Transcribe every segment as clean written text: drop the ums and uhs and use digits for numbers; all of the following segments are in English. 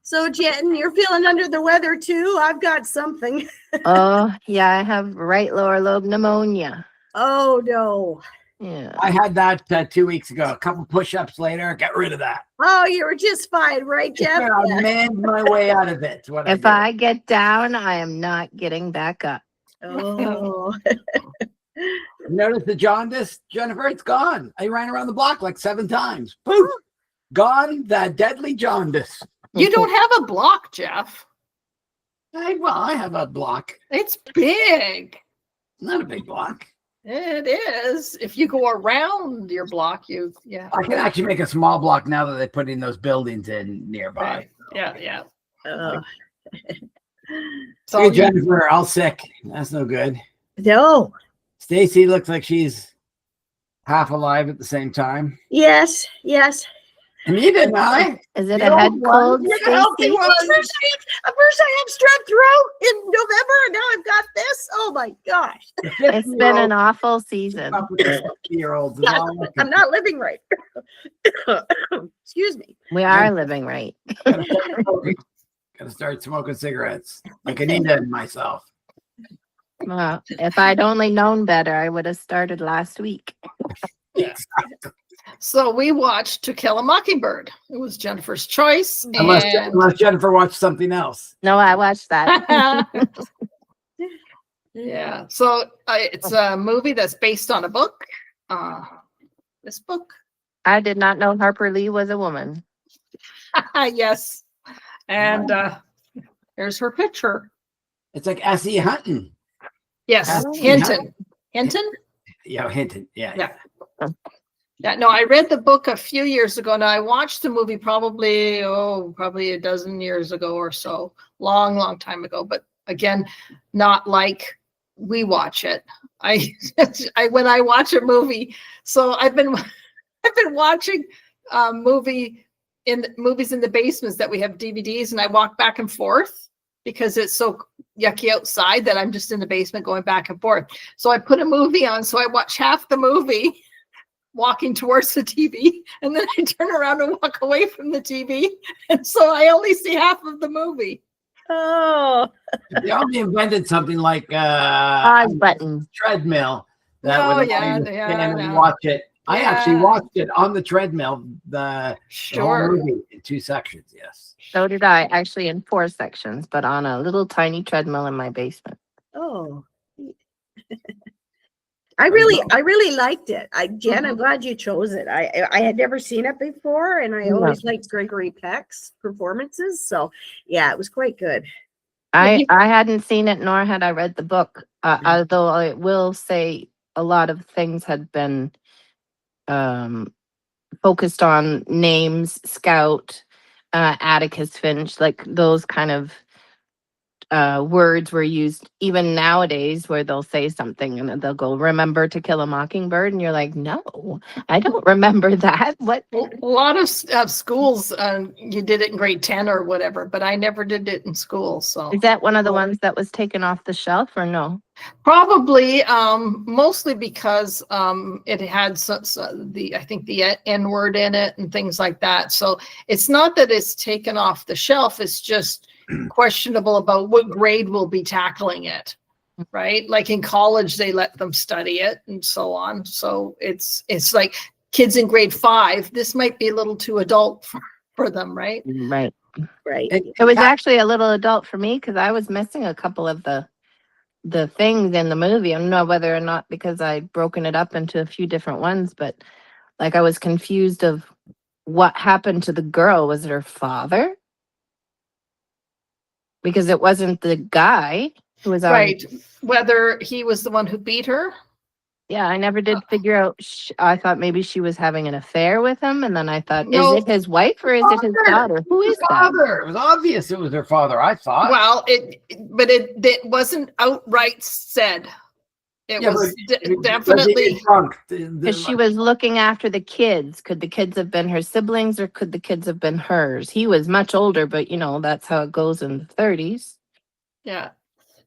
So, Jen, you're feeling under the weather too? I've got something. Oh, yeah, I have right lower lobe pneumonia. Oh, no. Yeah. I had that 2 weeks ago. A couple push-ups later, got rid of that. Oh, you were just fine, right, Jeff? I manned my way out of it. If I get down, I am not getting back up. Oh. Notice the jaundice, Jennifer? It's gone. I ran around the block like 7 times. Poof! Gone. That deadly jaundice. You don't have a block, Jeff. I have a block. It's big. Not a big block. It is. If you go around your block, yeah. I can actually make a small block now that they're putting those buildings in nearby. Right. Yeah. So hey, Jennifer, all sick. That's no good. No. Stacy looks like she's half alive at the same time. Yes. Anita and I. Is it a head cold, Stacy? First I had strep throat in November, and now I've got this. Oh my gosh. It's been an awful season. I'm not living right. Excuse me. We are living right. Gotta start smoking cigarettes like Anita and myself. Well, if I'd only known better, I would have started last week. Exactly. So we watched To Kill a Mockingbird. It was Jennifer's choice. Unless Jennifer watched something else. No, I watched that. Yeah. So it's a movie that's based on a book. This book. I did not know Harper Lee was a woman. Yes. And here's her picture. It's like S.E. Hunton. Yes. Hinton. Hinton? Yeah, Hinton. Yeah. Yeah, no, I read the book a few years ago. Now I watched the movie probably a dozen years ago or so, long time ago. But again, not like we watch it. When I watch a movie, so I've been watching movies in the basements that we have DVDs, and I walk back and forth because it's so yucky outside that I'm just in the basement going back and forth. So I put a movie on, so I watch half the movie walking towards the TV, and then I turn around and walk away from the TV, and so I only see half of the movie. Oh, they only invented something like pause button treadmill that would and watch it. I actually watched it on the treadmill, the whole movie in 2 sections. Yes, so did I, actually in 4 sections, but on a little tiny treadmill in my basement. Oh. I really liked it. Jen, I'm glad you chose it. I had never seen it before, and I always liked Gregory Peck's performances. So yeah, it was quite good. I hadn't seen it, nor had I read the book. Although I will say a lot of things had been focused on names, Scout, Atticus Finch, like those kind of words were used even nowadays, where they'll say something and they'll go, "Remember To Kill a Mockingbird," and you're like, "No, I don't remember that." What? A lot of schools, you did it in grade 10 or whatever, but I never did it in school. So is that one of the ones that was taken off the shelf, or no? Probably, mostly because it had the N word in it and things like that. So it's not that it's taken off the shelf; it's just questionable about what grade will be tackling it, right? Like in college, they let them study it and so on. So it's like kids in grade 5. This might be a little too adult for them, right? Right. It was actually a little adult for me because I was missing a couple of the things in the movie. I don't know whether or not because I'd broken it up into a few different ones, but like I was confused of what happened to the girl. Was it her father? Because it wasn't the guy who was right. Whether he was the one who beat her. Yeah, I never did figure out. I thought maybe she was having an affair with him, and then I thought, no, is it his wife or is it his daughter? Who is that? It was obvious it was her father, I thought. Well, it wasn't outright said. It was definitely because she was looking after the kids. Could the kids have been her siblings, or could the kids have been hers? He was much older, but that's how it goes in the 30s. Yeah.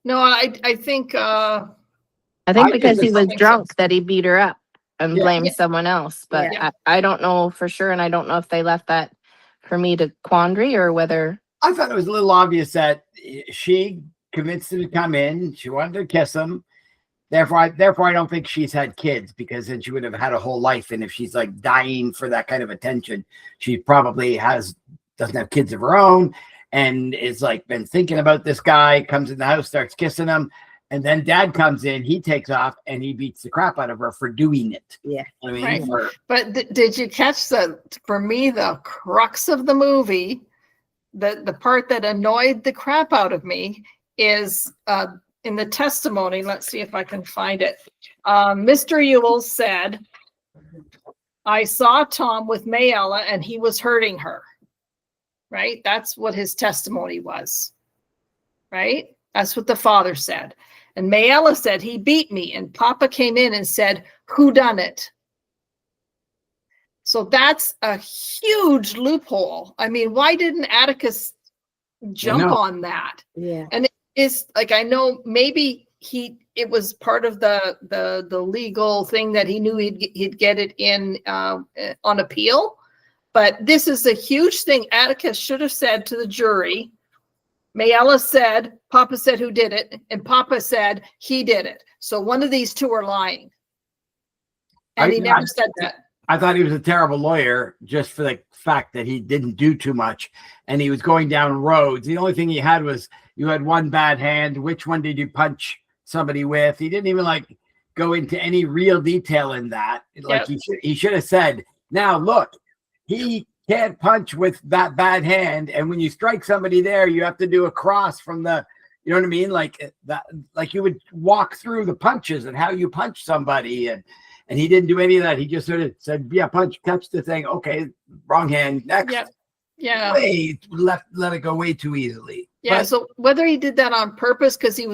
No, I think. I think because he was drunk that he beat her up and blamed someone else. But I don't know for sure, and I don't know if they left that for me to quandary or whether I thought it was a little obvious that she convinced him to come in. She wanted to kiss him. Therefore, I don't think she's had kids, because then she would have had a whole life. And if she's like dying for that kind of attention, she probably doesn't have kids of her own, and is like been thinking about this guy, comes in the house, starts kissing him. And then dad comes in, he takes off, and he beats the crap out of her for doing it. Yeah. I mean, Right. But did you catch for me, the crux of the movie, the part that annoyed the crap out of me is in the testimony. Let's see if I can find it. Mr. Ewell said, I saw Tom with Mayella and he was hurting her. Right? That's what his testimony was. Right? That's what the father said. And Mayella said, he beat me. And Papa came in and said, who done it? So that's a huge loophole. I mean, why didn't Atticus jump on that? Yeah. And it's like, I know maybe it was part of the legal thing that he knew he'd get it in on appeal. But this is a huge thing. Atticus should have said to the jury, Mayella said, Papa said who did it, and Papa said he did it. So one of these two are lying. And he never said that. I thought he was a terrible lawyer just for the fact that he didn't do too much, and he was going down roads. The only thing he had was, you had one bad hand. Which one did you punch somebody with? He didn't even like go into any real detail in that. Like he should have said, now look, he can't punch with that bad hand, and when you strike somebody there, you have to do a cross from the, you know what I mean? Like that, like you would walk through the punches and how you punch somebody, and he didn't do any of that. He just sort of said, yeah, punch, catch the thing. Okay, wrong hand, next. Yeah. Let it go way too easily. Yeah, so whether he did that on purpose because he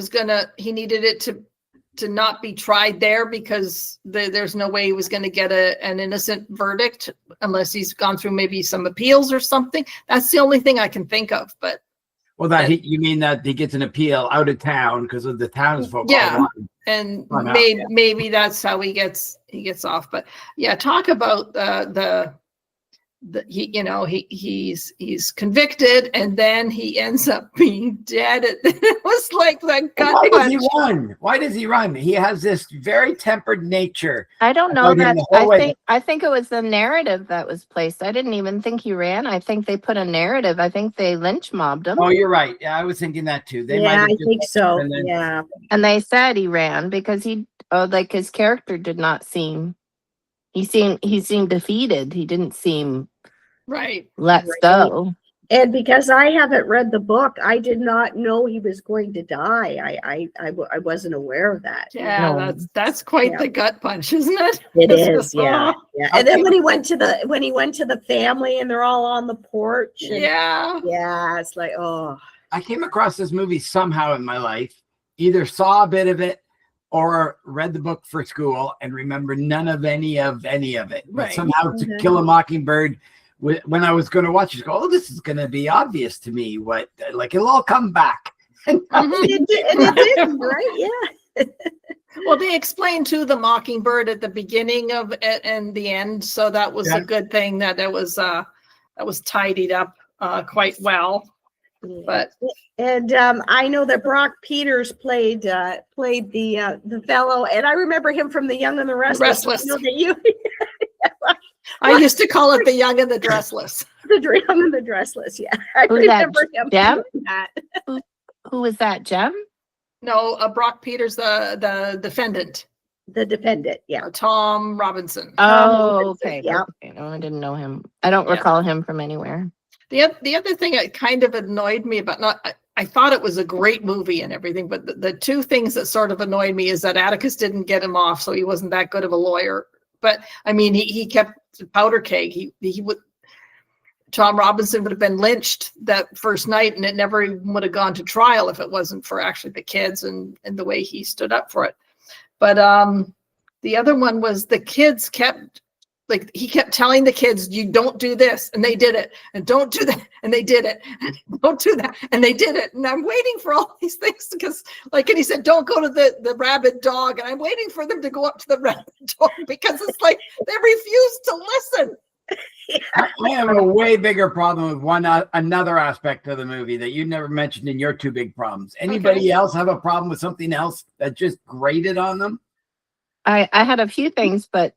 needed it to not be tried there because there's no way he was going to get an innocent verdict unless he's gone through maybe some appeals or something. That's the only thing I can think of. But you mean that he gets an appeal out of town because of the townsfolk? Yeah, and maybe that's how he gets off. But yeah, talk about he's convicted and then he ends up being dead. It was like that gut punch. Why does he run? Why does he run? He has this very tempered nature. I don't know that. I think it was the narrative that was placed. I didn't even think he ran. I think they put a narrative. I think they lynch mobbed him. Oh, you're right. Yeah, I was thinking that too. I think so. Yeah. And they said he ran because his character did not seem. He seemed defeated. He didn't seem. Right. Let's go. And because I haven't read the book, I did not know he was going to die. I wasn't aware of that. Yeah, that's quite the gut punch, isn't it? It is, yeah. And then when he went to the family and they're all on the porch. Yeah, it's like, oh. I came across this movie somehow in my life, either saw a bit of it or read the book for school and remember none of any of it. Right. But somehow To Kill a Mockingbird, when I was going to watch it, this is going to be obvious to me. It'll all come back. It did, right? Yeah. Well, they explained to the Mockingbird at the beginning of it and the end, so that was a good thing that was tidied up quite well. But I know that Brock Peters played the fellow, and I remember him from The Young and the Restless. I know that you. I used to call it The Young and the Dressless. The Young and the Dressless, yeah. I remember him. Jem? Who was that, Jem? No, Brock Peters, the defendant. The defendant, yeah. Tom Robinson. Oh, okay. Yeah. Okay. No, I didn't know him. I don't recall him from anywhere. The other thing that kind of annoyed me about I thought it was a great movie and everything, but the two things that sort of annoyed me is that Atticus didn't get him off, so he wasn't that good of a lawyer. But I mean, he kept the powder keg. He would. Tom Robinson would have been lynched that first night, and it never even would have gone to trial if it wasn't for actually the kids and the way he stood up for it. But the other one was the kids he kept telling the kids, you don't do this, and they did it, and don't do that, and they did it, and don't do that, and they did it. And I'm waiting for all these things because, and he said, don't go to the rabid dog, and I'm waiting for them to go up to the rabid dog because it's like they refuse to listen. I have a way bigger problem with another aspect of the movie that you never mentioned in your two big problems. Anybody else have a problem with something else that just grated on them? I had a few things, but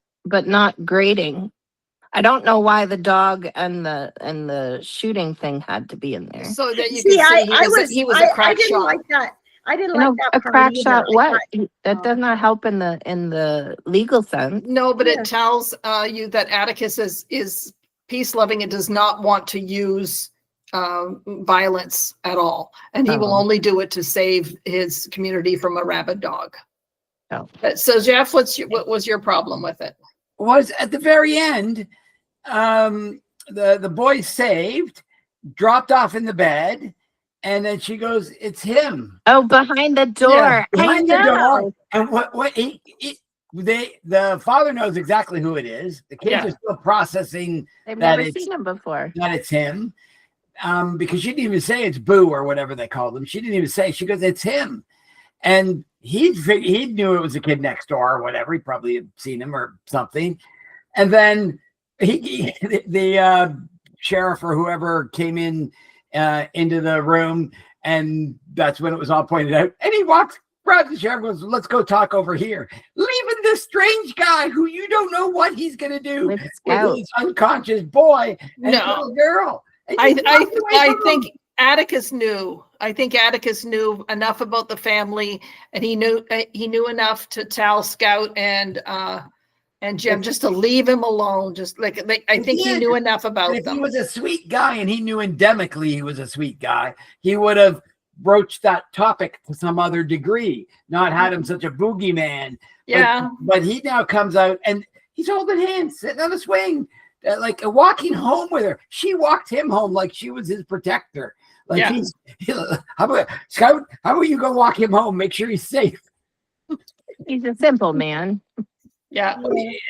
not grating. I don't know why the dog and the shooting thing had to be in there. So that you See, can see he was a I crack didn't shot. like that. I didn't You know, like that a part crack either. shot. I What? thought, That does not help in the legal sense. No, but Yeah. it tells you that Atticus is peace loving and does not want to use violence at all, and he will Oh. only do it to save his community from a rabid dog. Oh. So Jeff, what was your problem with it? Was at the very end, the boy's saved, dropped off in the bed, and then she goes, "It's him." Oh, behind the door. Yeah, Behind I the know. door. And the father knows exactly who it is. The kids Yeah. are still processing They've that never seen him before. that it's him. Because she didn't even say it's Boo or whatever they called him. She didn't even say. She goes, "It's him," and he knew it was a kid next door or whatever. He probably had seen him or something. And then the sheriff or whoever came in into the room, and that's when it was all pointed out. And he grabs the sheriff, goes, "Let's go talk over here," leaving this strange guy who you don't know what he's going to do With with Scout. his unconscious boy and No. little girl. And I he walked away I from think him. Atticus knew. I think Atticus knew enough about the family, and he knew enough to tell Scout and Jim just to leave him alone. Just like I think he knew enough But about if he them. was a sweet guy and he knew endemically he was a sweet guy, he would have broached that topic to some other degree, not had him such a boogeyman. Yeah. But he now comes out and he's holding hands, sitting on a swing, like walking home with her. She walked him home like she was his protector. Like Yeah. how about Scout? How about you go walk him home? Make sure he's safe. He's a simple man. Yeah.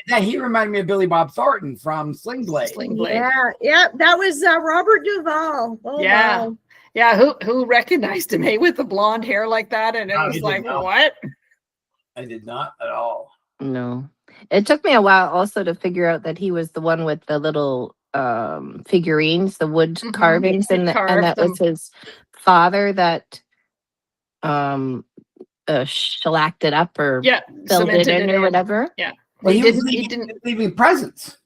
That he reminded me of Billy Bob Thornton from Sling Blade. Sling Blade. Yeah, that was Robert Duvall. Oh, Yeah. wow. Yeah. Who recognized him? Hey, with the blonde hair like that, and it No, was he like, did not. what? I did not at all. No. It took me a while also to figure out that he was the one with the little figurines, the wood Mhm. carvings, and Carved that was them. his father that shellacked it up or Yeah. filled it Cemented in or whatever. Yeah. Well, He he was didn't. leaving presents.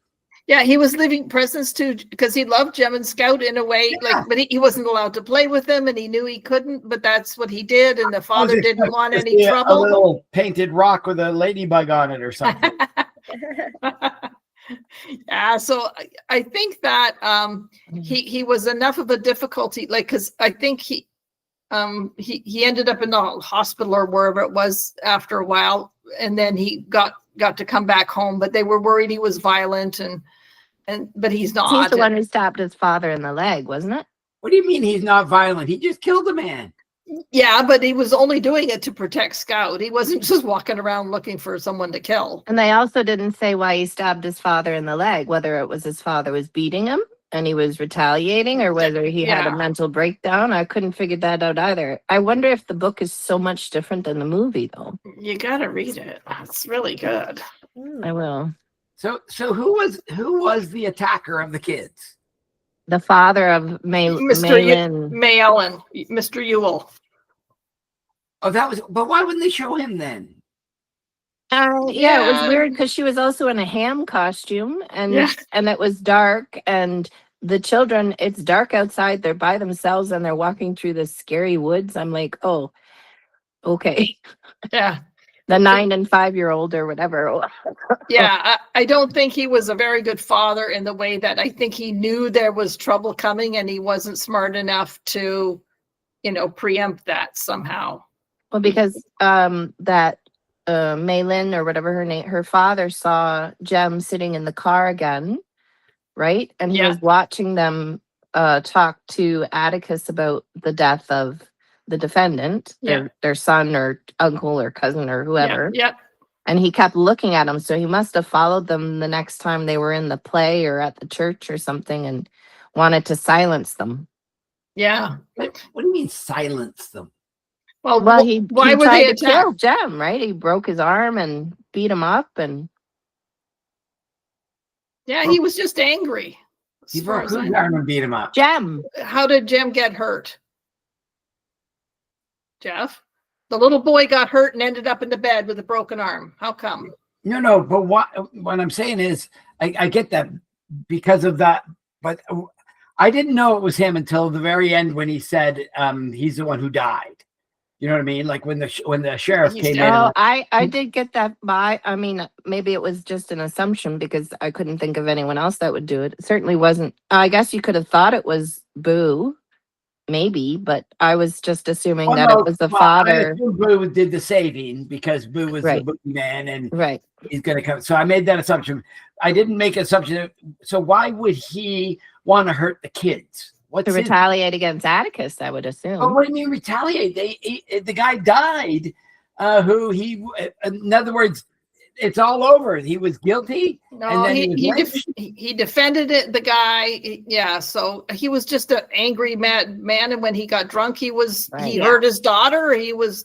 Yeah, he was leaving presents too because he loved Jem and Scout in a way, but he wasn't allowed to play with them, and he knew he couldn't. But that's what he did, and the father didn't want any A trouble. little painted rock with a ladybug on it or something. Yeah, so I think that he was enough of a difficulty, like because I think he ended up in the hospital or wherever it was after a while, and then he got to come back home. But they were worried he was violent, but he's not. He's the one who stabbed his father in the leg, wasn't it? What do you mean he's not violent? He just killed a man. Yeah, but he was only doing it to protect Scout. He wasn't just walking around looking for someone to kill. And they also didn't say why he stabbed his father in the leg, whether it was his father was beating him and he was retaliating or whether he had a mental breakdown. I couldn't figure that out either. I wonder if the book is so much different than the movie, though. You gotta read it. It's really good. I will. So who was the attacker of the kids? The father of Maylin. May Ellen, Mr. Ewell. Oh, but why wouldn't they show him then? Yeah, it was weird because she was also in a ham costume and it was dark and the children, it's dark outside, they're by themselves and they're walking through the scary woods. I'm like, oh, okay. Yeah. The 9 and 5-year-old or whatever. Yeah, I don't think he was a very good father in the way that I think he knew there was trouble coming and he wasn't smart enough to, preempt that somehow. Well, because that Maylin or whatever her name, her father saw Jem sitting in the car again, right? And he was watching them talk to Atticus about the death of the defendant, their son or uncle or cousin or whoever. Yeah. And he kept looking at him. So he must have followed them the next time they were in the play or at the church or something and wanted to silence them. Yeah. What do you mean silence them? Well, why he would tried they to kill Jem, right? He broke his arm and beat him up and Yeah, he was just angry. as He far broke as I whose know. arm and beat him up? Jem. How did Jem get hurt? Jeff? The little boy got hurt and ended up in the bed with a broken arm. How come? No, but what I'm saying is, I get that because of that, but I didn't know it was him until the very end when he said he's the one who died. You know what I mean? Like when the sheriff He's came dead. in. Oh, I did get that I mean, maybe it was just an assumption because I couldn't think of anyone else that would do it. It certainly wasn't. I guess you could have thought it was Boo, maybe, but I was just assuming that it was the father. I assume Boo did the saving because Boo was the Right. boogeyman and Right. he's going to come. So I made that assumption. I didn't make an assumption. So why would he want to hurt the kids? What's To his- retaliate against Atticus, I would assume. Oh, what do you mean retaliate? The guy died. In other words, it's all over. He was guilty. No, and then he was he defended it. The guy, yeah. So he was just an angry man, and when he got drunk, he Right. hurt his daughter. He was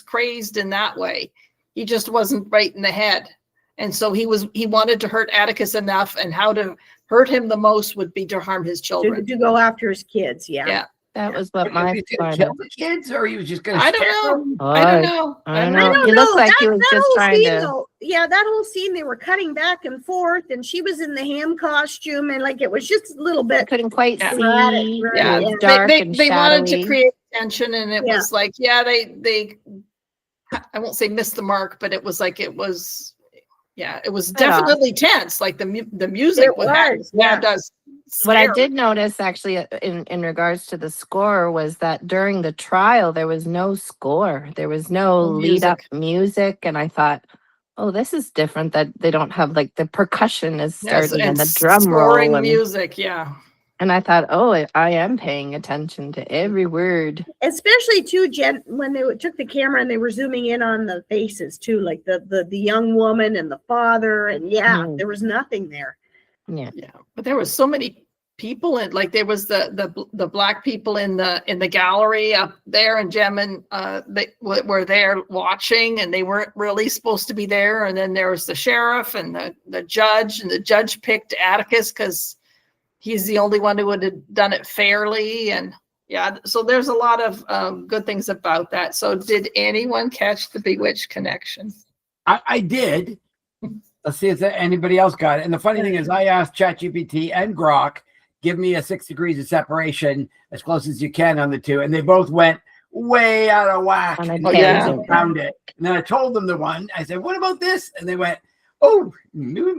crazed in that way. He just wasn't right in the head, and so he wanted to hurt Atticus enough, and how to hurt him the most would be to harm his children. To go after his kids. Yeah. Yeah. That was what He my was going to kill the kids, or he was just going to. I don't know. Oh, I don't know. I don't I know. don't He looked know. like he was just whole trying scene, to. though, yeah, that whole scene, they were cutting back and forth, and she was in the ham costume, and like it was just a little I bit. couldn't quite Yeah. see. Right, Yeah, It was yeah. dark they and wanted to shadowy. create tension, and it Yeah. was like, they I won't say missed the mark, but it was like it was definitely tense. Like the music It was, yeah. does. What I scare. did notice actually in regards to the score was that during the trial there was no score. There was no No lead up music. music, and I thought, oh, this is different that they don't have like the percussion is Yes, starting and the and drum scoring roll. music, yeah. And I thought, oh, I am paying attention to every word. Especially too, Jen, when they took the camera and they were zooming in on the faces too, like the young woman and the father, and there was nothing there. Yeah. Yeah, but there was so many people in, like there was the black people in the gallery up there, and Jem and they were there watching, and they weren't really supposed to be there. And then there was the sheriff and the judge, and the judge picked Atticus because he's the only one who would have done it fairly. And yeah, so there's a lot of good things about that. So did anyone catch the Bewitched connection? I did. Let's see if anybody else got it. And the funny thing is, I asked ChatGPT and Grok, give me a 6 degrees of separation as close as you can on the two, and they both went way out of whack. On a And tangent. they found it. And then I told them the one. I said, "What about this?" And they went, "Oh,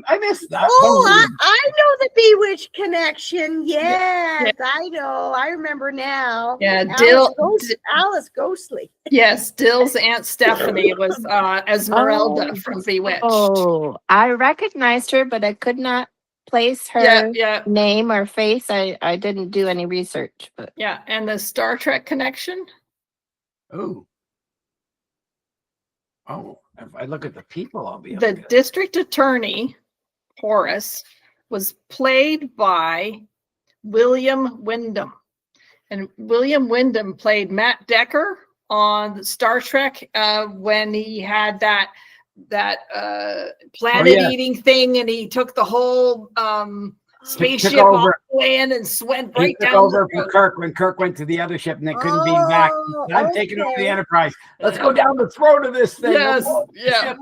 I missed that." Oh, I know the Bewitched connection. Yes, I know. I remember now. Yeah, Alice Ghostly. Yes, Dill's Aunt Stephanie was Esmeralda from Bewitched. Oh, I recognized her, but I could not place her Yeah. name or face. I didn't do any research, but Yeah, and the Star Trek connection. Oh, if I look at the people, I'll be. The district attorney, Horace, was played by William Wyndham. And William Wyndham played Matt Decker on Star Trek when he had that planet-eating thing, and he took the whole spaceship all the way in and went right down over for Kirk when Kirk went to the other ship and they couldn't beam back. I'm taking over the Enterprise. Let's go down the throat of this thing. Yes, yeah.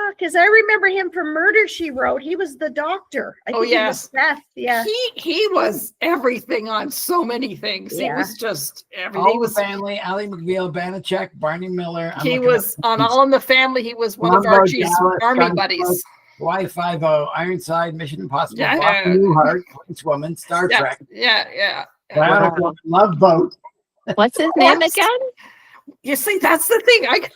Because I remember him from Murder, She Wrote. He was the doctor. I think yes. It was Seth. Yeah. He was everything on so many things. Yeah. He was just everything. All He was the family, Ally McBeal, Banachek, Barney Miller. He was on All in the Family. He was one of Archie's army buddies. Y50, Ironside, Mission Impossible, Yeah. Newhart, Policewoman, Star Trek. Yeah. Love Boat. what's his name again? You see, that's the thing. I got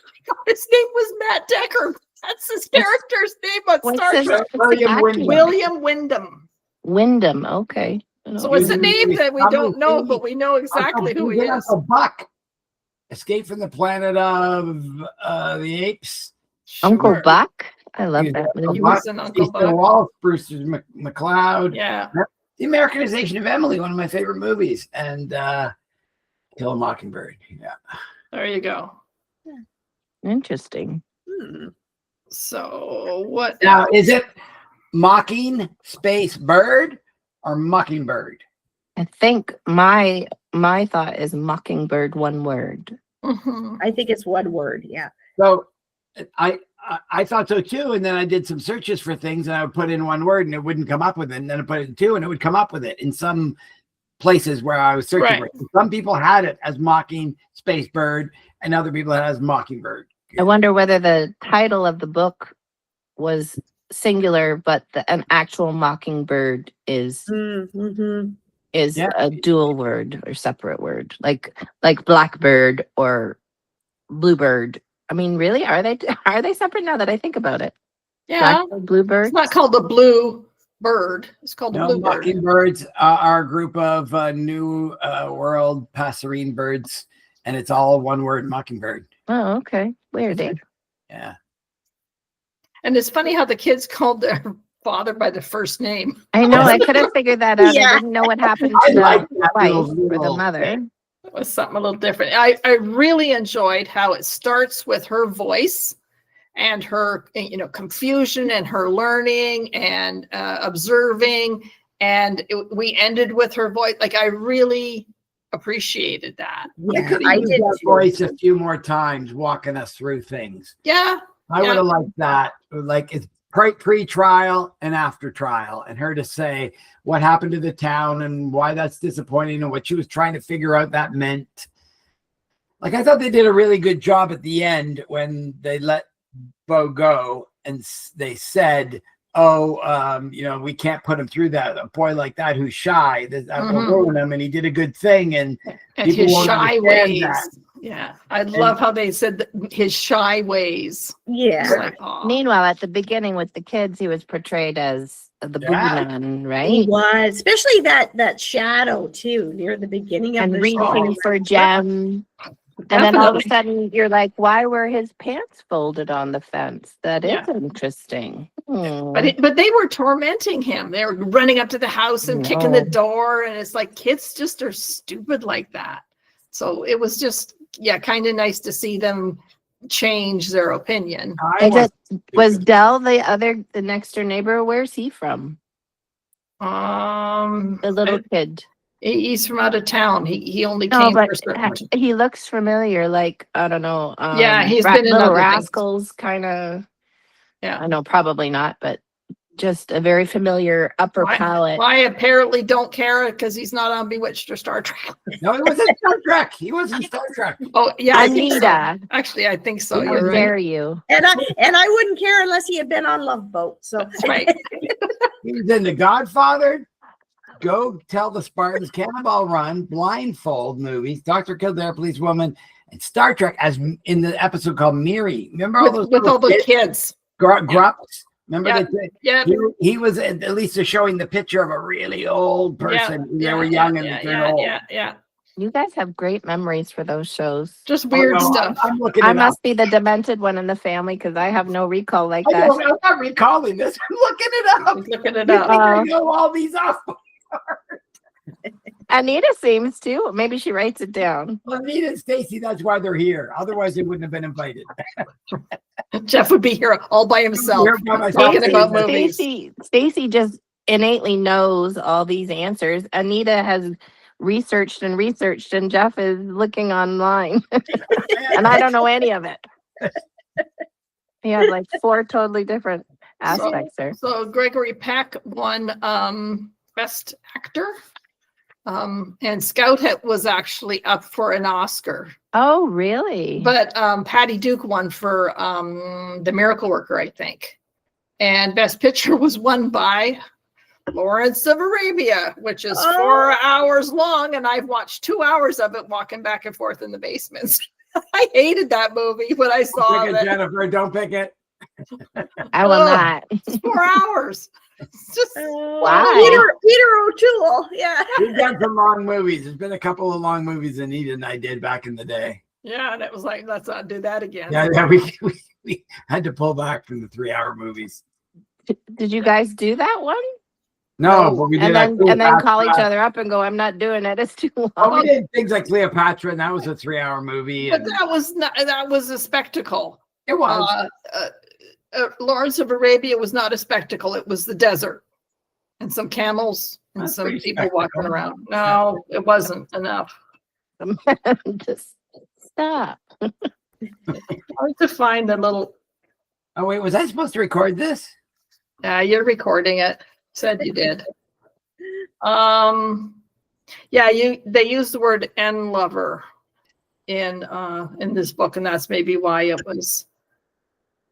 his name was Matt Decker. That's his character's name on What's Star his- Trek. William Wyndham. William Wyndham. Wyndham. Okay. So it's a name that we don't know, but we know exactly who he is. Uncle Buck. Escape from the Planet of the Apes. Uncle Sure. Buck. I love He's that Uncle movie. He was Buck, an Uncle Easton Buck. Walsh, Brewster McLeod. Yeah. The Americanization of Emily, one of my favorite movies, and Kill a Mockingbird. Yeah. There you go. Interesting. Hmm. So what? Now, is it? Mocking space bird or Mockingbird? I think my thought is Mockingbird, one word. Mhm. I think it's one word. Yeah. So I thought so too. And then I did some searches for things and I would put in one word and it wouldn't come up with it. And then I put it in two and it would come up with it in some places where I was searching. Right. For it. Some people had it as mocking space bird and other people had it as Mockingbird. I wonder whether the title of the book was singular, but an actual mockingbird is Mm-hmm. Yeah. a dual word or separate word, like blackbird or bluebird. I mean, really, are they separate now that I think about it? Yeah. Blackbird, bluebird. It's not called the blue bird. It's called the No, blue bird. Mockingbirds are a group of new world passerine birds, and it's all one word, Mockingbird. Oh, okay. Weird. Eh? Yeah. And it's funny how the kids called their father by the first name. I know. I could have figured that out. Yeah. I didn't know what happened I to the like that wife little- or the little mother. thing. It was something a little different. I really enjoyed how it starts with her voice and her, confusion and her learning and observing. And we ended with her voice. Like, I really appreciaate that. I Yeah, could I have used did that too. voice a few more times, walking us through things. Yeah. I Yeah. would have liked that. Like it's pre-trial and after trial, and her to say what happened to the town and why that's disappointing and what she was trying to figure out that meant. Like I thought they did a really good job at the end when they let Bo go and they said, "Oh, we can't put him through that. A boy like that who's shy, that will Mhm. ruin him." And he did a good thing, and And people his won't shy understand ways. that. Yeah. I love how they said that his shy ways. It's Yeah. like, aw. Meanwhile, at the beginning with the kids, he was portrayed as the Yeah. boogeyman, He right? was, especially that shadow too, near the beginning of And the reaching story. for Jem. And then all of a Definitely. sudden, you're like, why were his pants folded on the fence? That is Yeah. interesting. But they were tormenting him. They were running up to the house and kicking the No. door. And it's like kids just are stupid like that. So it was just, kind of nice to see them change their opinion. Was Dell the next door neighbor? Where's he from? The little kid. He's from out of town. He only No, came but for certain. he looks familiar. Like, I don't know. Yeah, he's been in Little other things. Rascals, kind of. Yeah. I know, probably not, but just a very familiar upper palate. I apparently don't care because he's not on Bewitched or Star Trek. No, he was in Star Trek. He was in Star Trek. Oh, yeah. I think so. Anita, Actually, I think so. how You're right. dare you? And I wouldn't care unless he had been on Love Boat. So That's right. He was in The Godfather, Go Tell the Spartans, Cannonball Run, Blindfold movies, Dr. Kildare, Policewoman, and Star Trek as in the episode called Miri. Remember all those With all the kids. Grups? Remember Yeah. that? Yeah. He was at least showing the picture of a really old person. They were young and they turned old. Yeah. You guys have great memories for those shows. Just weird Oh, no, stuff. I'm looking I it up. must be the demented one in the family because I have no recall like I that. know, I'm not recalling this. I'm looking it up. Looking it You up. think I know all these off? Anita seems to. Maybe she writes it down. Well, Anita and Stacy, that's why they're here. Otherwise, they wouldn't have been invited. Jeff would be here all by himself. Here by myself. Talking about movies. Stacy just innately knows all these answers. Anita has researched, and Jeff is looking online, and I don't know any of it. He has like 4 totally different aspects there. So Gregory Peck won Best Actor. And Scout was actually up for an Oscar. Oh, really? But Patty Duke won for The Miracle Worker, I think. And Best Picture was won by Lawrence of Arabia, which is 4 hours long. And I've watched 2 hours of it walking back and forth in the basements. I hated that movie when I saw Pick it, it. Jennifer, don't pick it. I will not. It's 4 hours. It's just Why? Peter O'Toole. Yeah. We've done some long movies. There's been a couple of long movies Anita and I did back in the day. yeah, and it was like, let's not do that again. Yeah, we had to pull back from the 3-hour movies. Did you guys do that one? No, but we did. And then call each other up and go, I'm not doing it. It's too long. Oh, we did things like Cleopatra, and that was a 3-hour movie. But And that was a spectacle. it was. Lawrence of Arabia was not a spectacle. It was the desert and some camels and That's some pretty people walking spectacle. around. No, it wasn't enough. Just stop. Hard to find the little. Oh wait, was I supposed to record this? You're recording it. Said you did. They use the word "N lover" in this book, and that's maybe why it was.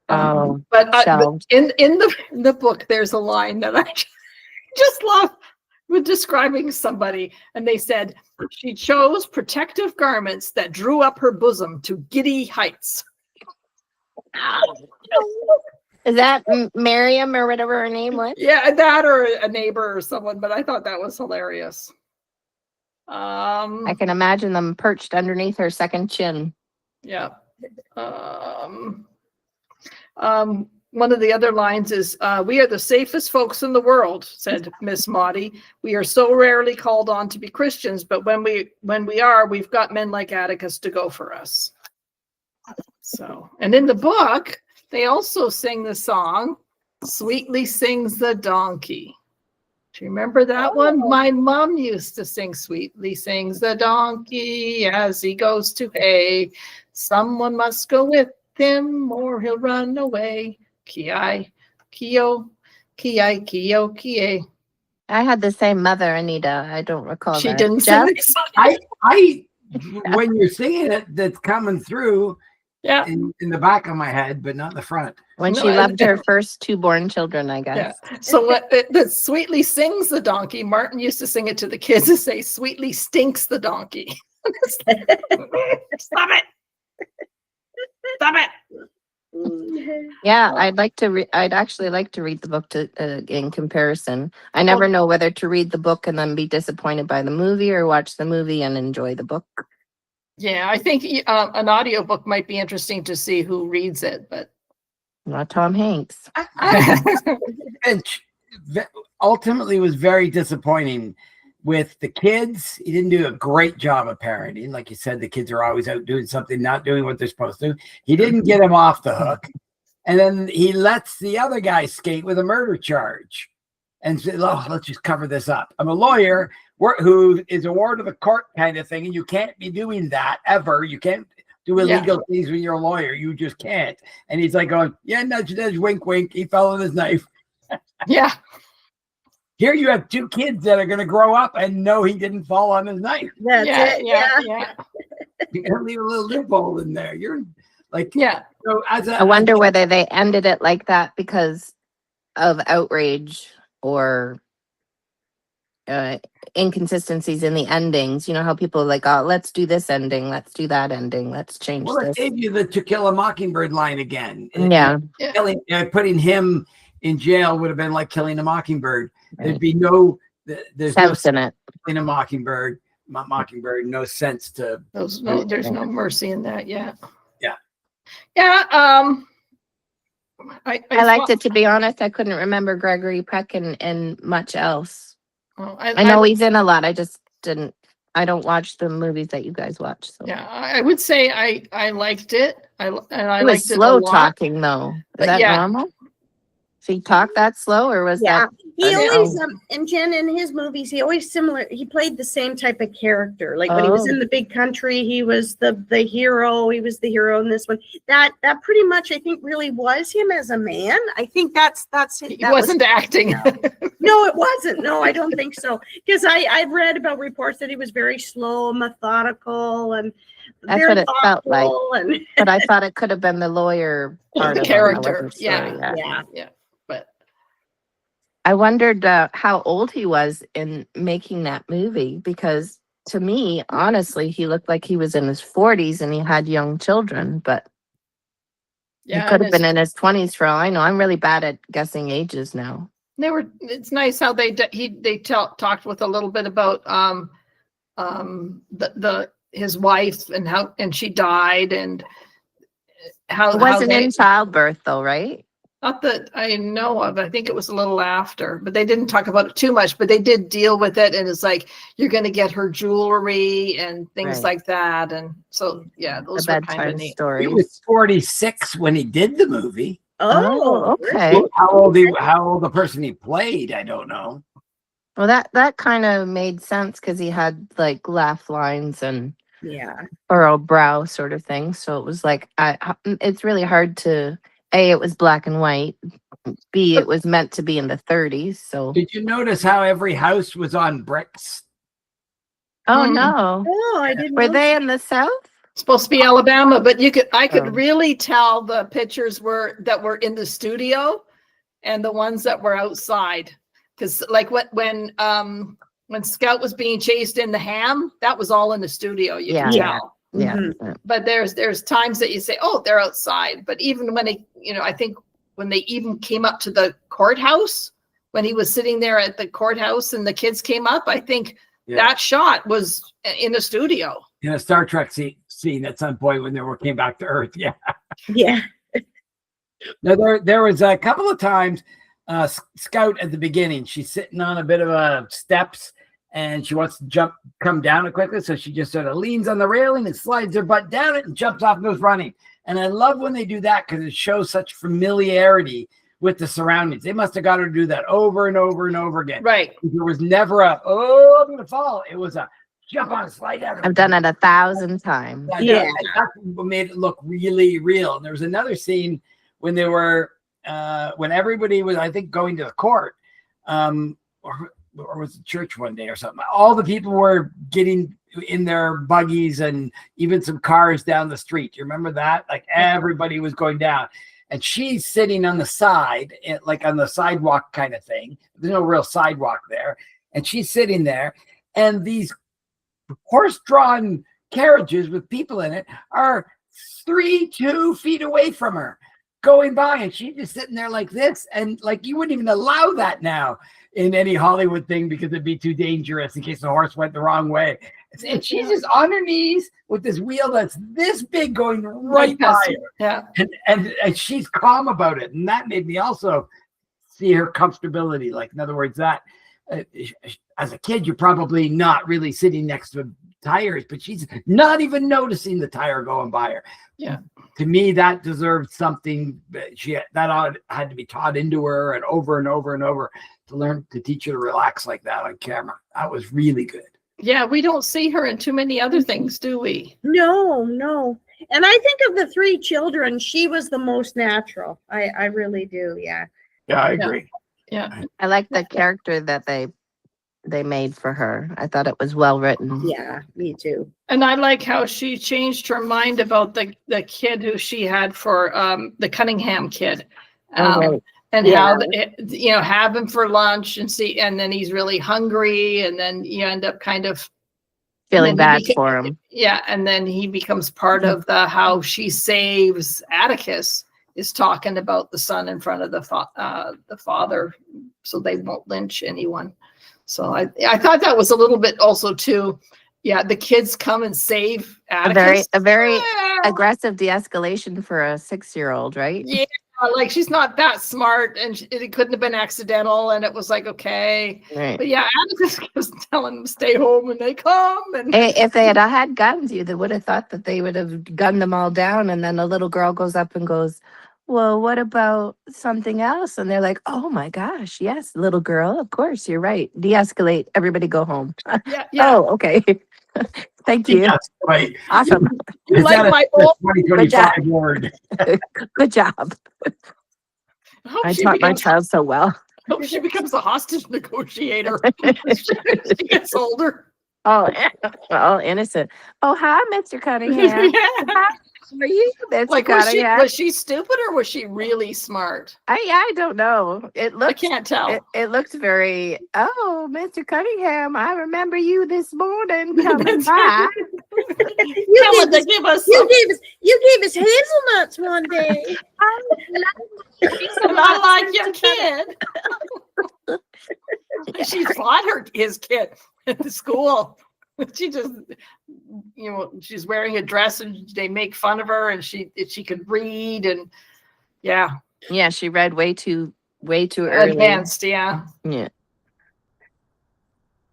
But in the book, there's a line that I just love with describing somebody, and they said she chose protective garments that drew up her bosom to giddy heights. Is that Miriam or whatever her name was? Yeah, that or a neighbor or someone, but I thought that was hilarious. I can imagine them perched underneath her second chin. Yeah. One of the other lines is, "We are the safest folks in the world," said Miss Maudie. "We are so rarely called on to be Christians, but when we are, we've got men like Atticus to go for us." So, and in the book, they also sing the song, "Sweetly Sings the Donkey." Do you remember that one? My mom used to sing, "Sweetly sings the donkey as he goes to hay. Someone must go with him or he'll run away. Ki-I, ki-o, ki-I, ki-o, ki-a." I had the same mother, Anita. I don't recall She that. didn't sing Jeff? this song. I when you're singing it, that's coming through Yeah. in the back of my head, but not in the front. When No, she loved her first two born children, I Yeah. guess. So what the "Sweetly Sings the Donkey," Martin used to sing it to the kids and say, "Sweetly stinks the donkey." Stop it. Stop it. Yeah, I'd actually like to read the book in comparison. I never know whether to read the book and then be disappointed by the movie or watch the movie and enjoy the book. Yeah, I think an audiobook might be interesting to see who reads it, but Not Tom Hanks. And ultimately was very disappointing with the kids. He didn't do a great job of parenting. Like you said, the kids are always out doing something, not doing what they're supposed to. He didn't get him off the hook. And then he lets the other guy skate with a murder charge and said, "Oh, let's just cover this up. I'm a lawyer who is a ward of the court kind of thing, and you can't be doing that ever. You can't do illegal things when you're a lawyer. You just can't." And he's like going, "Yeah, nudge, nudge, wink, wink." He fell on his knife. yeah. Here you have two kids that are going to grow up and know he didn't fall on his knife. That's it. Yeah. You got to leave a little loophole in there. You're like, Yeah. So I wonder whether they ended it like that because of outrage or inconsistencies in the endings. You know how people are like, "Oh, let's do this ending, let's do that ending, let's change Well, it this." gave you the "To Kill a Mockingbird" line again. Yeah. Putting him in jail would have been like killing a mockingbird. Right. There'd be there's no Sense in it. in a mockingbird, no sense to. There's no mercy in that. Yeah. Yeah. Yeah. I liked it, to be honest. I couldn't remember Gregory Peck and much else. I know he's in a lot. I just didn't. I don't watch the movies that you guys watch. So Yeah, I would say I liked it. I he was liked it a slow lot. talking though. Is But that yeah. normal? So he talked that slow, or was Yeah, that? he I don't always know. and Jen, in his movies, he always he played the same type of character. Like when he was Oh. in The Big Country, he was the hero. He was the hero in this one. That pretty much, I think, really was him as a man. I think that's He that wasn't acting. No, it wasn't. No, I don't think so. Because I've read about reports that he was very slow, methodical, and That's very what it felt like. thoughtful, and But I thought it could have been the lawyer part The of character, the story. yeah. But I wondered how old he was in making that movie, because to me, honestly, he looked like he was in his 40s and he had young children, but yeah, he could have and been in his 20s for all I know. I'm really bad at guessing ages now. it's nice how they talked with a little bit about his wife and she died, and how It wasn't they, in childbirth though, right? not that I know of. I think it was a little after, but they didn't talk about it too much, but they did deal with it. And it's like, you're going to get her jewelry and things Right. like that. And so, yeah, The those were kind of bedtime neat. He stories. was 46 when he did the movie. Oh, okay. How old the person he played, I don't know. Well, that kind of made sense because he had like laugh lines and yeah. furrowed brow sort of thing. So it was like, it's really hard to. A, it was black and white. B, it was meant to be in the 30s. So. Did you notice how every house was on bricks? Oh no! Oh, I didn't. Were know they she- in the South? Supposed to be Alabama, but I could Oh. really tell the pictures that were in the studio and the ones that were outside. Because like when Scout was being chased in the ham, that was all in the studio. You can Yeah. tell. Yeah. Mhm. But there's times that you say, oh, they're outside. But even when I think when they even came up to the courthouse, when he was sitting there at the courthouse and the kids came up, I think that shot was in the studio. In a Star Trek scene at some point when they came back to Earth. Yeah. Yeah. Now there was a couple of times Scout at the beginning, she's sitting on a bit of a steps and she wants to come down it quickly. So she just sort of leans on the railing and slides her butt down it and jumps off and goes running. And I love when they do that because it shows such familiarity with the surroundings. They must have got her to do that over and over and over again. Right. There was never I'm going to fall. It was a jump on, slide down. I've done it 1,000 times. Yeah. That's what made it look really real. And there was another scene when they were, when everybody was, I think, going to the court, or was it church one day or something. All the people were getting in their buggies and even some cars down the street. You remember that? Like everybody was going down. And she's sitting on the side, like on the sidewalk kind of thing. There's no real sidewalk there. And she's sitting there. And these horse-drawn carriages with people in it are 2 feet away from her going by. And she's just sitting there like this. And like you wouldn't even allow that now in any Hollywood thing because it'd be too dangerous in case the horse went the wrong way. And she's just on her knees with this wheel that's this big going right by her. Yeah. And she's calm about it. And that made me also see her comfortability. Like, in other words, that as a kid, you're probably not really sitting next to tires, but she's not even noticing the tire going by her. Yeah. To me, that deserved something. That had to be taught into her and over and over and over to teach her to relax like that on camera. That was really good. Yeah, we don't see her in too many other things, do we? No. And I think of the 3 children, she was the most natural. I really do. Yeah. Yeah, I agree. Yeah. I like the character that they made for her. I thought it was well written. Yeah, me too. And I like how she changed her mind about the kid who she had for the Cunningham kid. Right. And Yeah. how have him for lunch and then he's really hungry and then you end up kind of Feeling bad for him. Yeah, and then he becomes part of how she saves Atticus is talking about the son in front of the father so they won't lynch anyone. So I thought that was a little bit also too. Yeah, the kids come and save Atticus. A very aggressive de-escalation for a 6-year-old, right? Yeah, like she's not that smart and it couldn't have been accidental and it was like, okay. Right. But yeah, Atticus was telling them stay home and they come. And Hey, if they had guns, they would have thought that they would have gunned them all down. And then a little girl goes up and goes, well, what about something else? And they're like, oh my gosh, yes, little girl, of course, you're right. De-escalate, everybody go home. yeah. Oh, okay. Thank you. Yes, right. Awesome. You Is like that my a old 2025 word? Good job. I hope I she taught my becomes- child so well. hope she becomes a hostage negotiator as she gets older. Oh, all innocent. Oh, hi, Mr. Cunningham. Yeah. How are you, Mr. Like Cunningham? was she stupid or was she really smart? I don't know. It I looked can't tell. it looked very, oh, Mr. Cunningham, I remember you this morning coming by. Tell her to give us some. You gave us hazelnuts one day. She's not like your kid. She fought his kid at the school. She just, she's wearing a dress and they make fun of her and she could read and yeah. Yeah, she read way too early. Advanced, yeah. Yeah.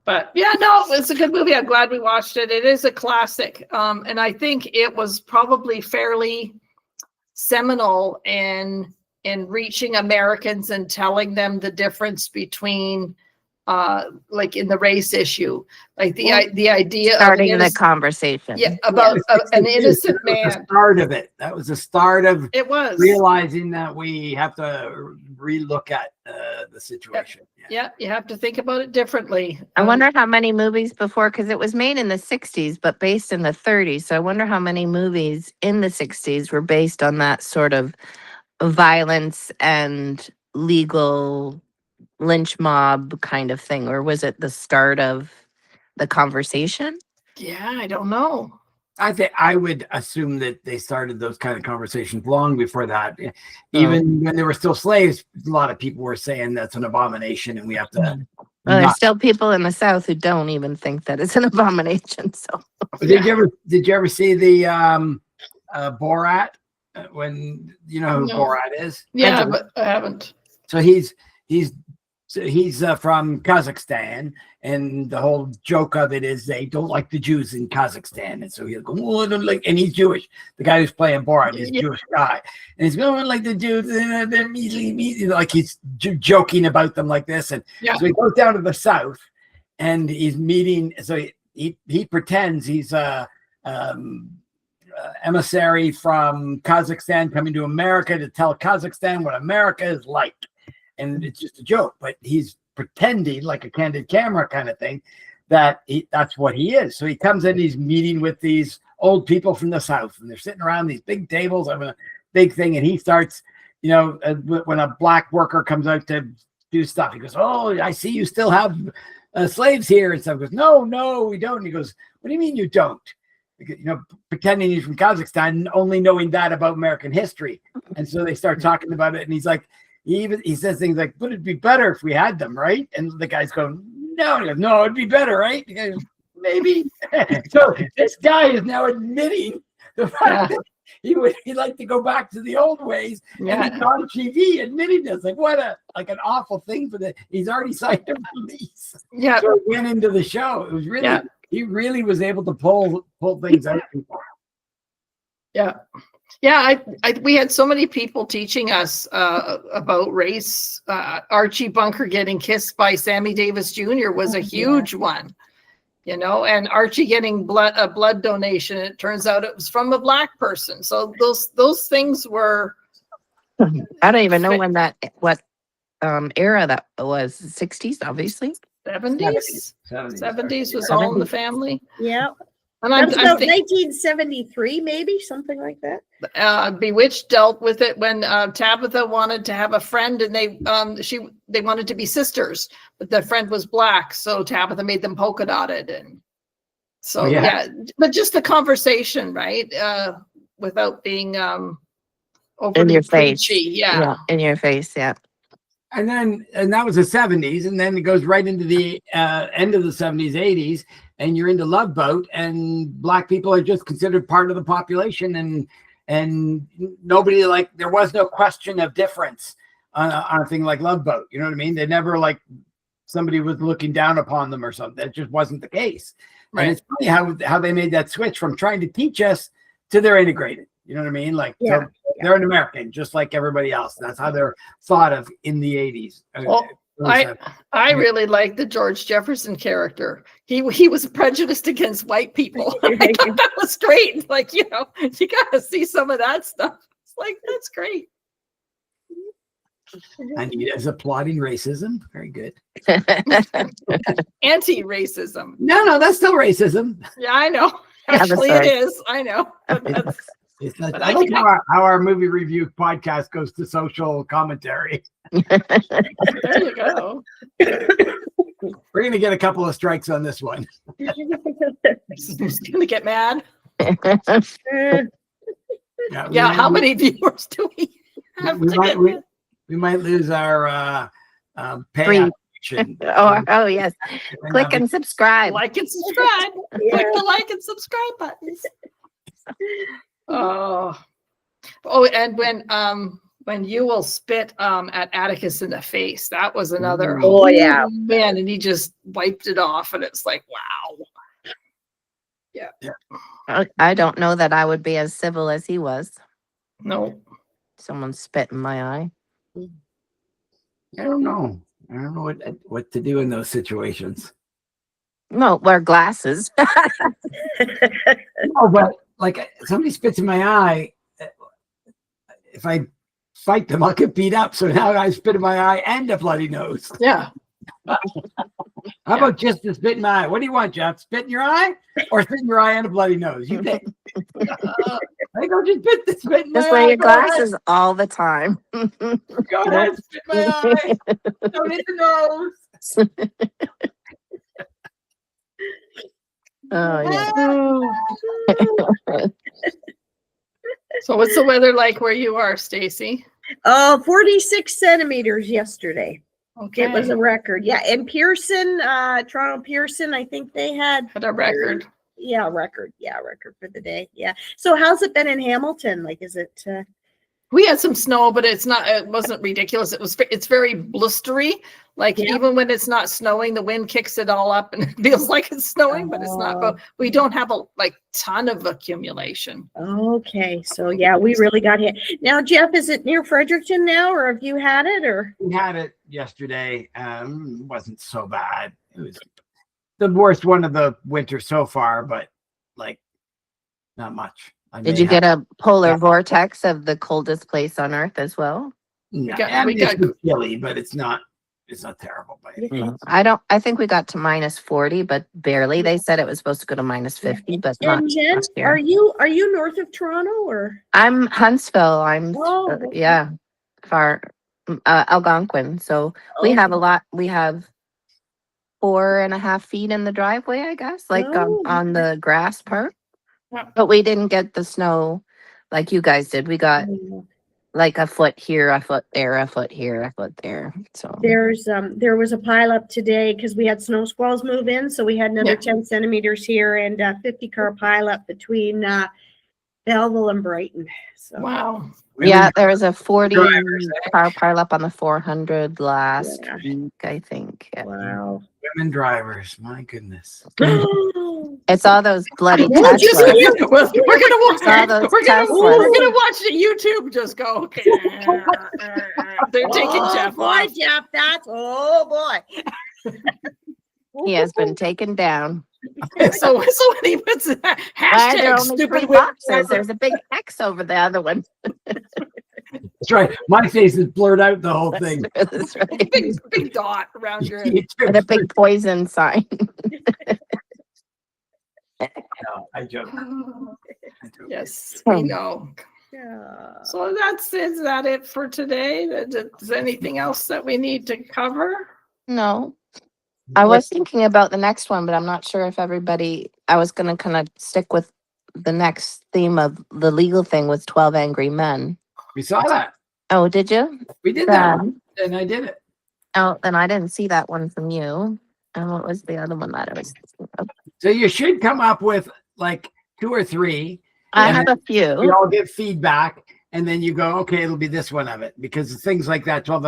But yeah, no, it's a good movie. I'm glad we watched it. It is a classic. And I think it was probably fairly seminal in in reaching Americans and telling them the difference between like in the race issue, like the idea Starting of the conversation. about an innocent That was the man. start of it. That was the start of It was. realizing that we have to relook at the situation. Yeah, you have to think about it differently. I wonder how many movies before, because it was made in the 60s, but based in the 30s. So I wonder how many movies in the 60s were based on that sort of violence and legal lynch mob kind of thing. Or was it the start of the conversation? Yeah, I don't know. I think I would assume that they started those kind of conversations long before that. Even when they were still slaves, a lot of people were saying that's an abomination and we have to. Well, there's not. still people in the South who don't even think that it's an abomination. So Did you ever see the Borat? When you know who No. Borat is? Yeah, but I haven't. So he's from Kazakhstan, and the whole joke of it is they don't like the Jews in Kazakhstan, and so he'll go, "Oh, I don't like," and he's Jewish. The guy who's playing Borat is a Jewish guy, and he's going like the Jews, they're measly, like he's joking about them like this, and so he goes down to the South, and he's meeting. So he pretends he's a emissary from Kazakhstan coming to America to tell Kazakhstan what America is like. And it's just a joke, but he's pretending like a candid camera kind of thing that that's what he is. So he comes in, he's meeting with these old people from the South, and they're sitting around these big tables having a big thing. And he starts, when a black worker comes out to do stuff, he goes, "Oh, I see you still have slaves here." And stuff. He goes, No, we don't. And he goes, "What do you mean you don't?" Pretending he's from Kazakhstan, only knowing that about American history. And so they start talking about it, and he's like, he says things like, "But it'd be better if we had them, right?" And the guy's going, "No," he goes, "No, it'd be better, right?" The guy goes, "Maybe." So this guy is now admitting the fact that he'd like to go back to the old ways, and he's on TV admitting this. Like, what an awful thing for the. He's already signed a release. Yeah. So it went into the show. It was really he really was able to pull things out of people. Yeah. Yeah, we had so many people teaching us about race. Archie Bunker getting kissed by Sammy Davis Jr. was a huge one, and Archie getting a blood donation. It turns out it was from a black person. So those things were. I don't even know what era that was. 60s, obviously. 70s was All in the Family. Yeah. And That's about 1973, maybe something like that. Bewitched dealt with it when Tabitha wanted to have a friend, and they wanted to be sisters, but the friend was black, so Tabitha made them polka dotted, and so but just the conversation, right? Without being overly in your face, preachy. in your face, And that was the 70s, and then it goes right into the end of the 70s, 80s, and you're into Love Boat, and black people are just considered part of the population, and nobody, there was no question of difference on a thing like Love Boat. You know what I mean? They never somebody was looking down upon them or something. That just wasn't the case. Right. And it's funny how they made that switch from trying to teach us to they're integrated. You know what I mean? They're an American, just like everybody else. That's how they're thought of in the 80s. Well, I really like the George Jefferson character. He was prejudiced against white people. I thought that was great. You got to see some of that stuff. It's that's great. And he is applauding racism. Very good. Anti-racism. No, that's still racism. Yeah, I know. Actually, it is. I know. But I like how our movie review podcast goes to social commentary. There you go. We're going to get a couple of strikes on this one. Who's going to get mad? Yeah, how many viewers do we have we might lose our pay. Oh yes. Click and subscribe. Like and subscribe. Click the like and subscribe buttons. And when you will spit at Atticus in the face, that was another man, and he just wiped it off, and it's like, wow. Yeah. I don't know that I would be as civil as he was. No. Someone spit in my eye. I don't know. I don't know what to do in those situations. No, wear glasses. No, but like somebody spits in my eye, if I fight them, I'll get beat up. So now I spit in my eye and a bloody nose. Yeah. How about just a spit in my eye? What do you want, Jeff? Spit in your eye or spit in your eye and a bloody nose? You pick. I go just spit in my Just eye. wear your Go ahead. glasses all the time. Go ahead, spit in my eye. Don't hit the nose. Oh yeah. So what's the weather like where you are, Stacy? 46 centimeters yesterday. Okay. It was a record. Yeah. And Pearson, Toronto Pearson, I think they had a record. Yeah, record. Yeah, record for the day. Yeah. So how's it been in Hamilton? Like, is it We had some snow, but it wasn't ridiculous. It's very blustery. Like even when it's not snowing, the wind kicks it all up and it feels like it's snowing, but it's not. But we don't have a ton of accumulation. Okay. So yeah, we really got hit. Now, Jeff, is it near Fredericton now, or have you had it, or? We had it yesterday. Wasn't so bad. It was the worst one of the winter so far, but like not much. Did you get a polar vortex of the coldest place on Earth as well? No, it's chilly, but it's not terrible. I think we got to -40, but barely. They said it was supposed to go to -50, but not. And Jen, are you north of Toronto, or? I'm Huntsville. I'm far Algonquin. So we have a lot. We have 4.5 feet in the driveway, I guess, on the grass part. But we didn't get the snow like you guys did. We got like a foot here, a foot there, a foot here, a foot there. So there was a pile up today because we had snow squalls move in. So we had another 10 centimeters here and 50 car pile up between Belleville and Brighton. So wow. Yeah, there was a 40 car pile up on the 400 last week, I think. Yeah. Wow. Women drivers, my goodness. It's all those bloody We're gonna watch the YouTube just go. They're taking Jeff boy, off. Jeff, boy. He has been taken down. So when he puts hashtag stupid boxes, there's a big X over the other one. That's right. My face is blurred out the whole thing. That's right. Big dot around your head. And a big poison sign. No, I joke. Yes, we know. Yeah. So is that it for today? Is there anything else that we need to cover? No. I was thinking about the next one, but I'm not sure if I was going to kind of stick with the next theme of the legal thing with 12 Angry Men. We saw that. Oh, did you? We did that one, and I did it. Oh, then I didn't see that one from you. And what was the other one that I was thinking of? So you should come up with like 2 or 3. I have a few. We all give feedback, and then you go, okay, it'll be this one of it. Because things like that, 12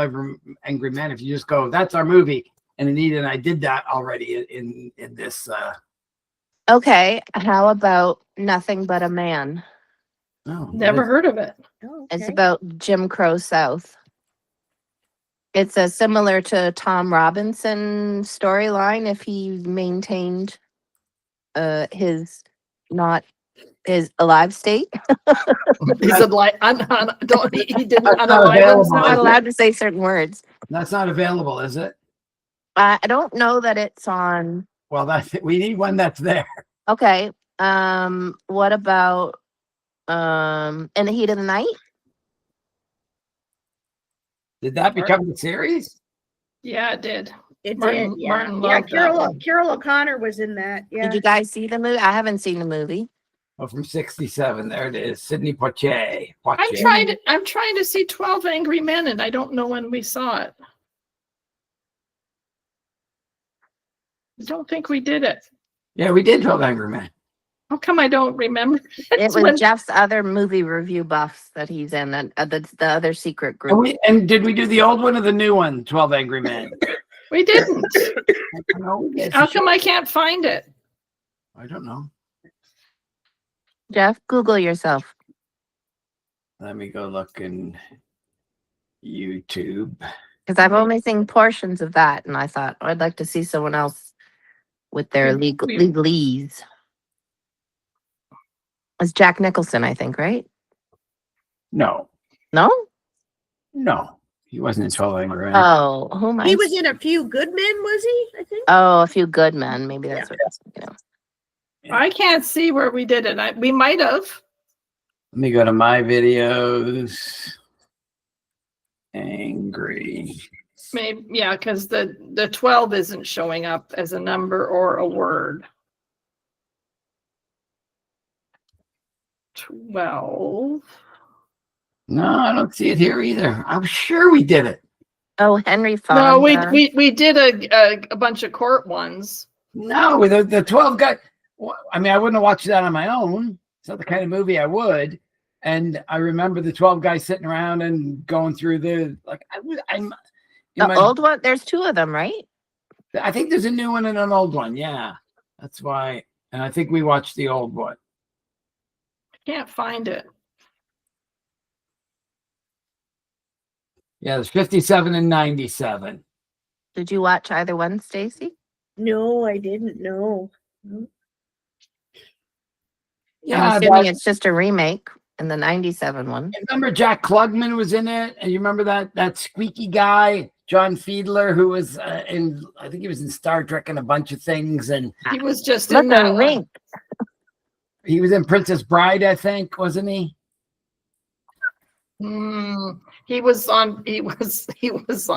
Angry Men, if you just go, that's our movie. And Anita and I did that already in this. Okay, how about Nothing But a Man? Oh, never heard of it. Oh, okay. It's about Jim Crow South. It's a similar to Tom Robinson storyline if he maintained his alive state. He's alive. He didn't. Not allowed to say certain words. That's not available, is it? I don't know that it's on. Well, we need one that's there. Okay. What about In the Heat of the Night? Did that become the series? Yeah, it did. It Martin, did. Yeah, Martin loved that one. Carol O'Connor was in that. Yeah. Did you guys see the movie? I haven't seen the movie. Oh, from 67. There it is. Sidney Poitier. I'm trying to see 12 Angry Men, and I don't know when we saw it. I don't think we did it. Yeah, we did 12 Angry Men. How come I don't remember? It was Jeff's other movie review buffs that he's in, and the other secret group. And did we do the old one or the new one, 12 Angry Men? We didn't. Yes, How come I can't find it? I don't know. Jeff, Google yourself. Let me go look in YouTube. Because I've only seen portions of that, and I thought, oh, I'd like to see someone else with their legalese. It's Jack Nicholson, I think, right? No, No? he wasn't in 12 Angry Men. Oh, who am I? He was in A Few Good Men, was he? I think. Oh, A Few Good Men. Maybe that's what I was thinking of. I can't see where we did it. We might have. Let me go to my videos. Angry. Maybe, yeah, because the 12 isn't showing up as a number or a word. 12. No, I don't see it here either. I'm sure we did it. Oh, Henry Fonda. No, we did a bunch of court ones. No, the 12 guy. I mean, I wouldn't have watched that on my own. It's not the kind of movie I would. And I remember the 12 guys sitting around and going through the old one. There's two of them, right? I think there's a new one and an old one. Yeah, that's why. And I think we watched the old one. Can't find it. Yeah, there's 57 and 97. Did you watch either one, Stacy? No, I didn't know. Yeah, I'm assuming it's just a remake in the 97 one. Remember Jack Klugman was in it, and you remember that squeaky guy, John Fiedler, who was in, I think he was in Star Trek and a bunch of things, and He was just Look, in that a one. link. he was in Princess Bride, I think, wasn't he? He was on Bewitched. He was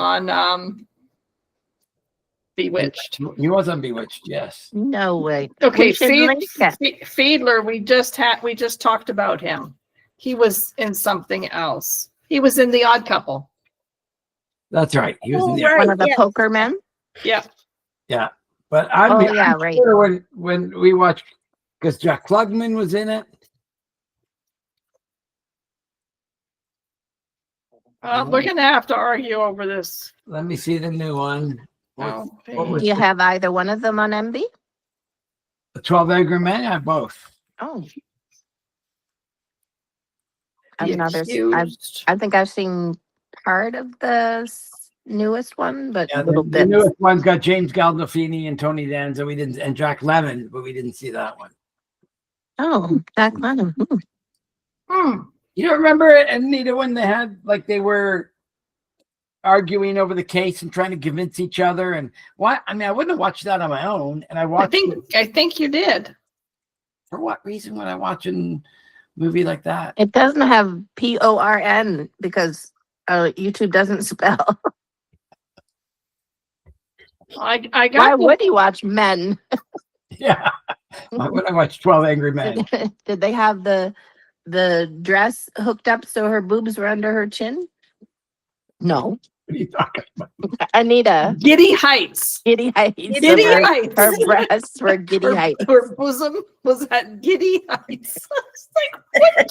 on Bewitched, yes. No way. Okay, We should link it. Fiedler, we just talked about him. He was in something else. He was in The Odd Couple. That's right. He was in the right. One of the yes. poker men. Yeah. yeah. But Oh, I'm yeah, right. sure when we watched, because Jack Klugman was in it. We're gonna have to argue over this. Let me see the new one. Oh, What was Do you have either one of them on MB? the 12 Angry Men? I have both. Oh. The I think I've seen part of the newest one, but Yeah, little the bits. newest one's got James Gandolfini and Tony Danza. We didn't, and Jack Lemmon, but we didn't see that one. Oh, Jack Lemmon. You don't remember, Anita, when they had, like, they were arguing over the case and trying to convince each other, and what? I mean, I wouldn't have watched that on my own, and I watched it. I think you did. For what reason would I watch a movie like that? It doesn't have PORN because YouTube doesn't spell. I Why got would he watch men? Yeah. Why would I watch 12 Angry Men? Did they have the dress hooked up so her boobs were under her chin? No. What are you talking about? Anita. Giddy Heights. Giddy heights. Giddy Her- Heights. Her breasts were giddy heights. Her bosom was at Giddy Heights. It's like, what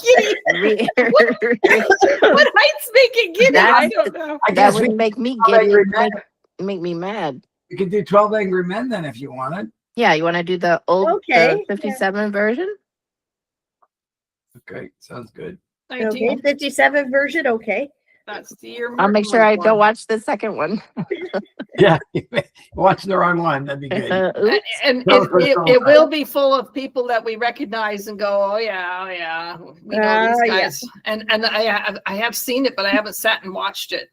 giddy? What heights make it giddy? I don't know. I That guess we would make me 12 giddy. Angry Men. Make me mad. You could do 12 Angry Men then if you wanted. Yeah, you want to do the old Okay, 57 version? Okay, sounds good. Okay, 57 version, okay. That's the year. I'll make Martin sure I was don't born. watch the second one. Yeah, watch the wrong one. That'd be good. Oops. And No, it will be full of people that we recognize and go, oh yeah, we know these yeah. guys. And I have seen it, but I haven't sat and watched it.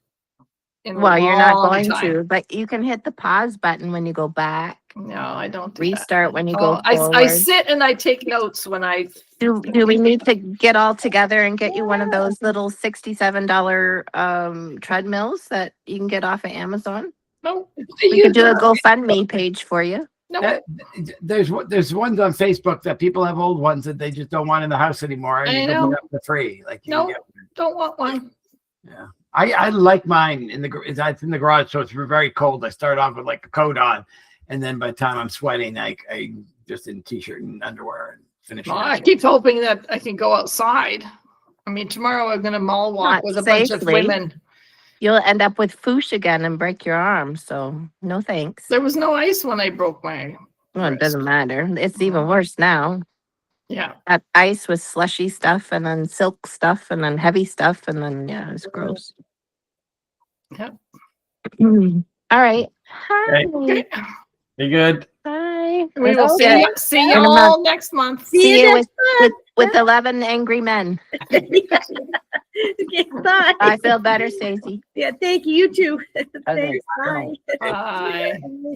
In a Well, you're not long going time. to, but you can hit the pause button when you go back, No, I don't. Do that. restart when you go I forward. sit and I take notes when I. Do we need to get all together and get you one of those little $67 treadmills that you can get off of Amazon? No, We could do a GoFundMe page for you. no. There's ones on Facebook that people have old ones that they just don't want in the house anymore, and I you can know. get them for free. Like you No. can get one. Don't want one. Yeah, I like mine in the it's in the garage, so it's very cold. I start off with like a coat on, and then by the time I'm sweating, I just in t-shirt and underwear and finish. Well, it I up. keep hoping that I can go outside. I mean, tomorrow I'm gonna mall walk Not with a bunch of safely. women. You'll end up with foosh again and break your arm. So no thanks. There was no ice when I broke my. Well, it doesn't matter. It's even worse now. Yeah. That ice was slushy stuff and then silk stuff and then heavy stuff and then yeah, it was gross. Yep. All right. Hi. Okay. Be good. Hi. We will Okay. see In you a month. all next month. See you next with 11 angry men. Okay, bye. I feel better, Stacey. Yeah, thank you. You too. Okay. Thanks. Bye. Bye.